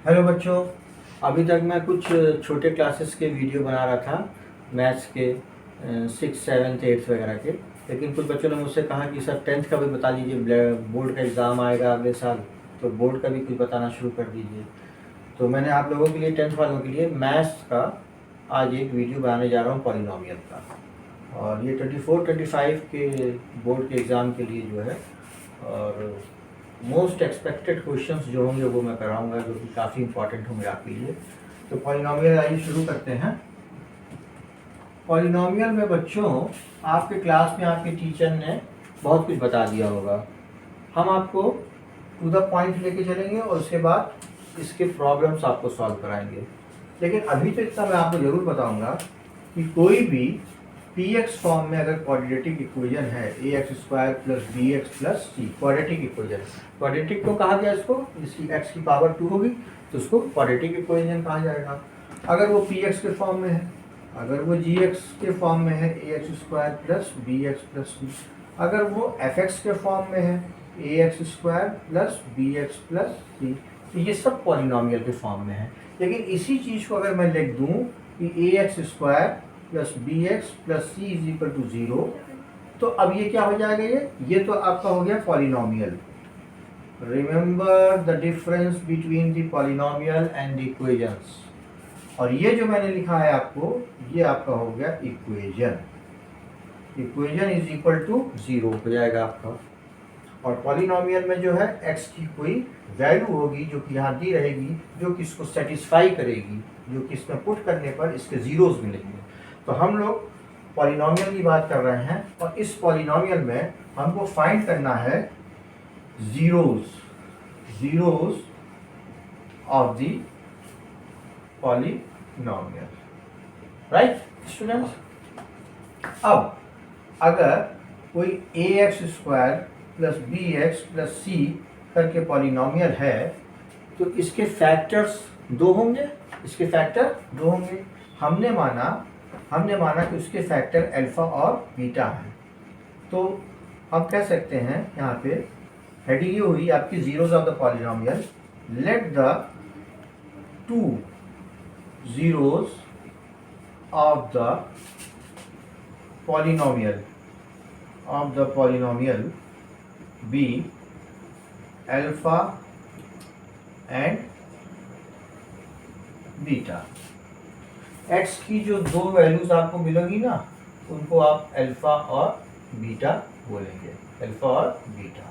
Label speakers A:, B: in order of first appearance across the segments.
A: Hello बच्चों, अभी तक मैं कुछ छोटे क्लासेस के वीडियो बना रहा था मैथ्स के 6, 7, 8 वगैरह के। लेकिन कुछ बच्चों ने मुझसे कहा कि सर 10th का भी बता दीजिए, बोर्ड का एग्ज़ाम आएगा अगले साल, तो बोर्ड का भी कुछ बताना शुरू कर दीजिए। तो मैंने आप लोगों के लिए 10th वालों के लिए मैथ्स का आज एक वीडियो बनाने जा रहा हूँ पॉलिनॉमियल का। और ये 24, 25 के बोर्ड के एग्ज़ाम के लिए जो है, और मोस्ट एक्सपेक्टेड क्वेश्चंस जो होंगे वो मैं कराऊंगा, जो कि काफ़ी इंपॉर्टेंट होंगे आपके लिए। तो पॉलिनॉमियल आइए शुरू करते हैं। पॉलिनॉमियल में बच्चों आपके क्लास में आपके टीचर ने बहुत कुछ बता दिया होगा। हम आपको टू द पॉइंट लेके चलेंगे और उसके बाद इसके प्रॉब्लम्स आपको सॉल्व कराएंगे। लेकिन अभी तो इतना मैं आपको ज़रूर बताऊंगा कि कोई भी px फॉर्म में अगर क्वाड्रेटिक इक्वेशन है ax² plus bx plus c, quadratic equation, quadratic को कहा गया इसको, इसकी x की पावर 2 होगी तो उसको क्वाड्रेटिक इक्वेशन कहा जाएगा। अगर वो px के फॉर्म में है, अगर वो gx के फॉर्म में है ax² plus bx plus c, अगर वो fx के फॉर्म में है ax² plus bx plus c, तो ये सब पॉलिनॉमियल के फॉर्म में है। लेकिन इसी चीज़ को अगर मैं लिख दूँ कि ax² plus B X plus C is equal to 0, तो अब ये क्या हो जाएगा, ये तो आपका हो गया polynomial. Remember the difference between the polynomial and the equations. और ये जो मैंने लिखा है आपको, ये आपका हो गया equation. Equation is equal to 0 हो जाएगा आपका। और पॉलिनॉमियल में जो है x की कोई वैल्यू होगी जो कि यहाँ दी रहेगी, जो कि इसको सेटिस्फाई करेगी, जो कि इसमें पुट करने पर इसके ज़ीरोज़ मिलेंगे। तो हम लोग पॉलिनॉमियल की बात कर रहे हैं और इस पॉलिनॉमियल में हमको फाइंड करना है zeros of the polynomial, right students. अब अगर कोई ax² plus bx plus c करके पॉलिनॉमियल है तो इसके फैक्टर्स 2 होंगे, इसके फैक्टर 2 होंगे। हमने माना कि उसके फैक्टर अल्फा और बीटा हैं। तो हम कह सकते हैं यहाँ पे हेडिंग ये हुई आपकी zeros of the polynomial. Let the 2 zeros of the polynomial be alpha and beta. x की जो 2 वैल्यूज आपको मिलेगी ना, उनको आप अल्फा और बीटा बोलेंगे, अल्फा और बीटा।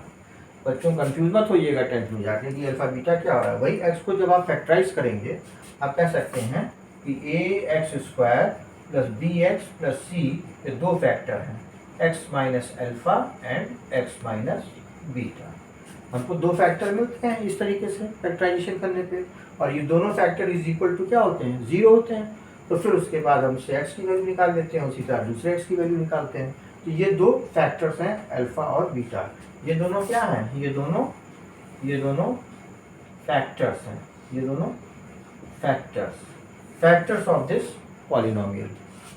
A: बच्चों कंफ्यूज मत होइएगा 10th में जाके कि अल्फा बीटा क्या हो रहा है। वही x को जब आप फैक्टराइज करेंगे आप कह सकते हैं कि ax² plus bx plus c ये 2 फैक्टर हैं, x minus alpha and x minus beta. हमको 2 फैक्टर मिलते हैं इस तरीके से फैक्टराइजेशन करने पे, और ये दोनों फैक्टर इज इक्वल टू क्या होते हैं, 0 होते हैं। तो फिर उसके बाद हम से x की वैल्यू निकाल लेते हैं, उसी तरह दूसरे x की वैल्यू निकालते हैं। तो ये 2 फैक्टर्स हैं अल्फा और बीटा। ये दोनों क्या हैं, ये दोनों फैक्टर्स हैं, ये दोनों फैक्टर्स ऑफ दिस पॉलिनॉमियल।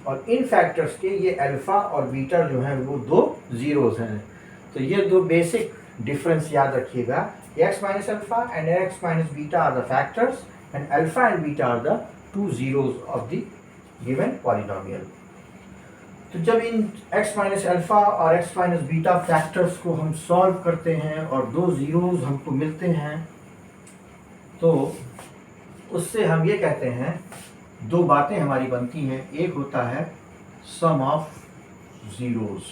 A: और इन फैक्टर्स के ये अल्फा और बीटा जो हैं वो 2 ज़ीरोज़ हैं। तो ये 2 बेसिक डिफरेंस याद रखिएगा, x minus alpha and x minus beta are the factors and alpha and beta are the 2 zeros of the given polynomial. तो जब इन x माइनस अल्फा और x माइनस बीटा फैक्टर्स को हम सॉल्व करते हैं और 2 ज़ीरोज़ हमको मिलते हैं, तो उससे हम ये कहते हैं 2 बातें हमारी बनती हैं। एक होता है सम ऑफ ज़ीरोज़,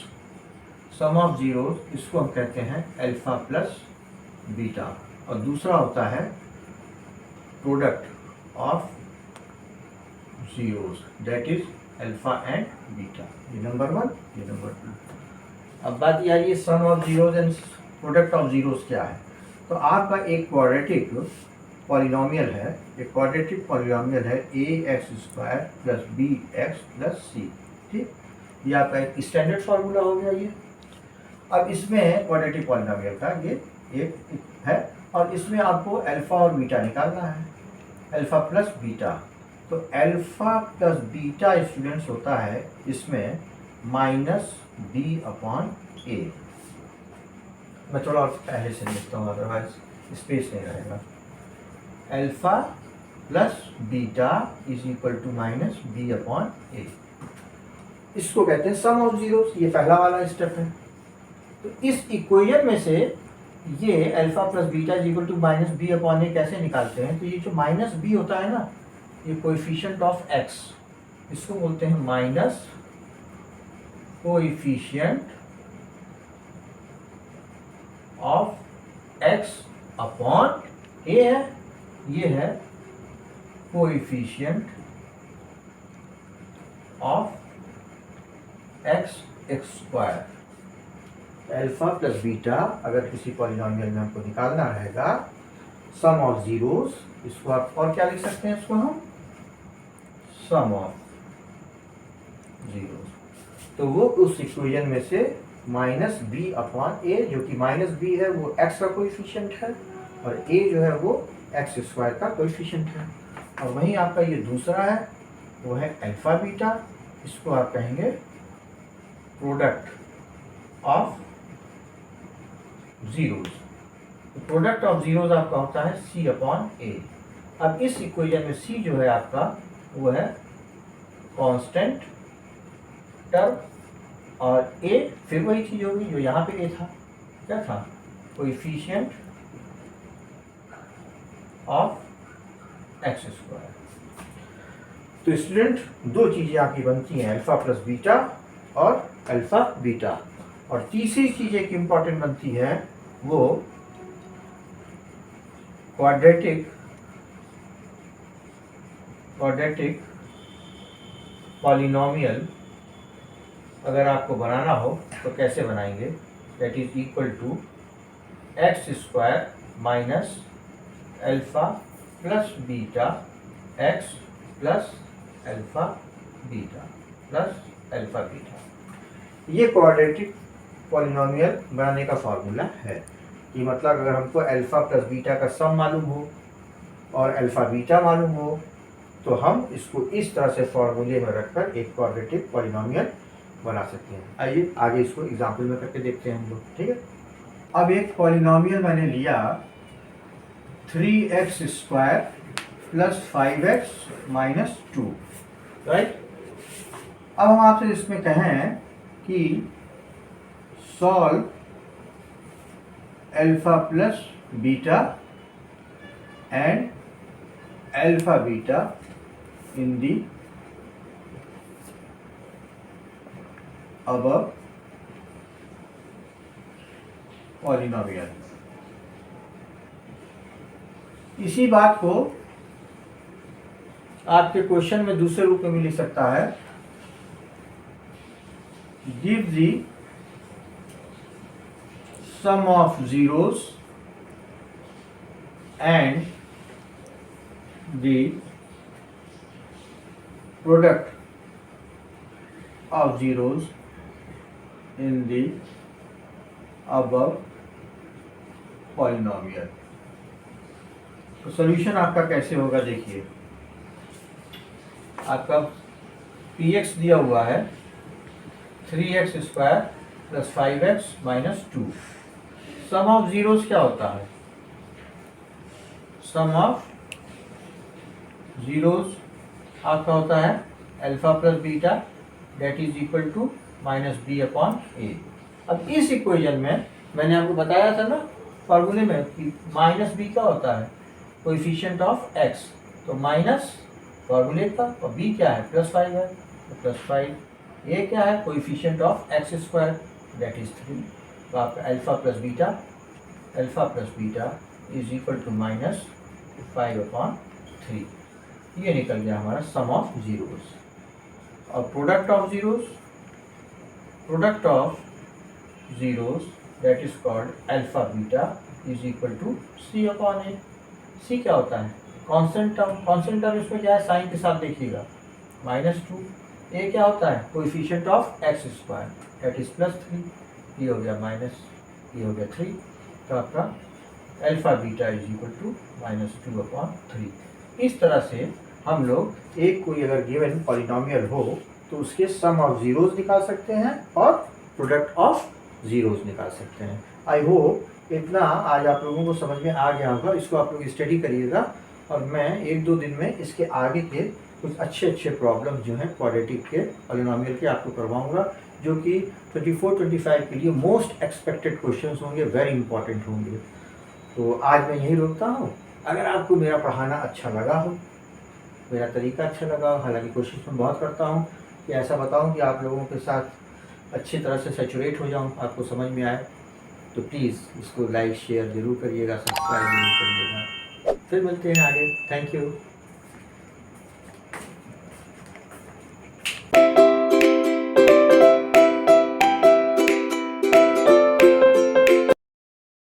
A: इसको हम कहते हैं अल्फा प्लस बीटा, और दूसरा होता है product of zeros, that is alpha and beta. ये नंबर 1, ये नंबर 2। अब बात ये आ रही है sum of zeros and product of zeros क्या है। तो आपका एक क्वाड्रेटिक पॉलिनॉमियल है, एक क्वाड्रेटिक पॉलिनॉमियल है ax² plus bx plus c, ठीक। ये आपका एक स्टैंडर्ड फार्मूला हो गया ये। अब इसमें क्वाड्रेटिक पॉलिनॉमियल का ये एक है, और इसमें आपको अल्फा और बीटा निकालना है, अल्फा प्लस बीटा। तो अल्फा प्लस बीटा स्टूडेंट्स होता है इसमें -b/a। मैं थोड़ा पहले से लिखता हूँ, अदरवाइज स्पेस नहीं रहेगा। Alpha plus beta is equal to minus B upon A. इसको कहते हैं सम ऑफ जीरोस, ये पहला वाला स्टेप है। तो इस इक्वेशन में से ये alpha plus beta is equal to minus B upon A कैसे निकालते हैं? तो ये जो माइनस बी होता है ना, ये कोएफिशिएंट ऑफ एक्स, इसको बोलते हैं minus coefficient of X upon A है, ये है coefficient of X square. Alpha plus beta अगर किसी पॉलिनोमियल में हमको निकालना रहेगा सम ऑफ जीरोस, इसको आप और क्या लिख सकते हैं? इसको हम सम ऑफ जीरोस। तो वो उस इक्वेशन में से माइनस बी अपॉन ए, जो कि माइनस बी है वो एक्स का कोएफिशिएंट है और ए जो है वो एक्स स्क्वायर का कोएफिशिएंट है। और वहीं आपका ये दूसरा है वो है अल्फा बीटा, इसको आप कहेंगे product of zeros. Product of zeros आपका होता है सी अपॉन ए। अब इस इक्वेशन में सी जो है आपका वो है कांस्टेंट टर्म और ए फिर वही चीज होगी जो यहाँ पे ए था, क्या था? Coefficient of X square. तो स्टूडेंट दो चीजें आपकी बनती हैं, अल्फा प्लस बीटा और अल्फा बीटा। और तीसरी चीज एक इंपॉर्टेंट बनती है वो क्वाड्रेटिक पॉलिनोमियल अगर आपको बनाना हो तो कैसे बनाएंगे? That is equal to X square minus alpha plus beta X plus alpha beta plus alpha beta. ये क्वाड्रेटिक पॉलिनोमियल बनाने का फॉर्मूला है। ये मतलब अगर हमको अल्फा प्लस बीटा का सम मालूम हो और अल्फा बीटा मालूम हो तो हम इसको इस तरह से फॉर्मूले में रखकर एक क्वाड्रेटिक पॉलिनोमियल बना सकते हैं। आइए आगे इसको एग्जाम्पल में करके देखते हैं हम लोग, ठीक है। अब एक पॉलिनोमियल मैंने लिया 3x square plus 5x minus 2, right. अब हम आपसे इसमें कहें कि solve alpha plus beta and alpha beta in the above polynomial. इसी बात को आपके क्वेश्चन में दूसरे रूप में भी लिख सकता है, give the sum of zeros and the product of zeros in the above polynomial। तो सॉल्यूशन आपका कैसे होगा? देखिए आपका px दिया हुआ है 3x square plus 5x minus 2। Sum of zeros क्या होता है? सम ऑफ जीरोस आपका होता है alpha plus beta that is equal to minus B upon A. अब इस इक्वेशन में मैंने आपको बताया था ना फॉर्मूले में कि माइनस बी क्या होता है? Coefficient of x. तो माइनस फॉर्मूले का और बी क्या है? प्लस 5 है, तो प्लस 5। ए क्या है? Coefficient of X square that is 3। तो आपका alpha plus beta is equal to minus 5 upon 3। ये निकल गया हमारा सम ऑफ जीरोस। और product of zeros that is called alpha beta is equal to C upon A. C क्या होता है? कांस्टेंट टर्म इसमें क्या है? साइन के साथ देखिएगा माइनस 2। ए क्या होता है? Coefficient of X square that is plus 3। ये हो गया माइनस, ये हो गया 3। तो आपका alpha beta is equal to minus 2 upon 3। इस तरह से हम लोग एक कोई अगर गिवन पॉलिनोमियल हो तो उसके सम ऑफ जीरोस निकाल सकते हैं और प्रोडक्ट ऑफ जीरोस निकाल सकते हैं। आई होप इतना आज आप लोगों को समझ में आ गया होगा। इसको आप लोग स्टडी करिएगा और मैं 1-2 दिन में इसके आगे के कुछ अच्छे प्रॉब्लम जो हैं क्वाड्रेटिक के, पॉलिनोमियल के आपको करवाऊँगा, जो कि 24-25 के लिए मोस्ट एक्सपेक्टेड क्वेश्चंस होंगे, वेरी इंपॉर्टेंट होंगे। तो आज मैं यहीं रुकता हूँ। अगर आपको मेरा पढ़ाना अच्छा लगा हो, मेरा तरीका अच्छा लगा हो, हालांकि कोशिश मैं बहुत करता हूँ कि ऐसा बताऊँ कि आप लोगों के साथ अच्छी तरह से सैचुरेट हो जाऊँ, आपको समझ में आए, तो प्लीज़ इसको लाइक शेयर ज़रूर करिएगा, सब्सक्राइब ज़रूर करिएगा। फिर मिलते हैं आगे। Thank you.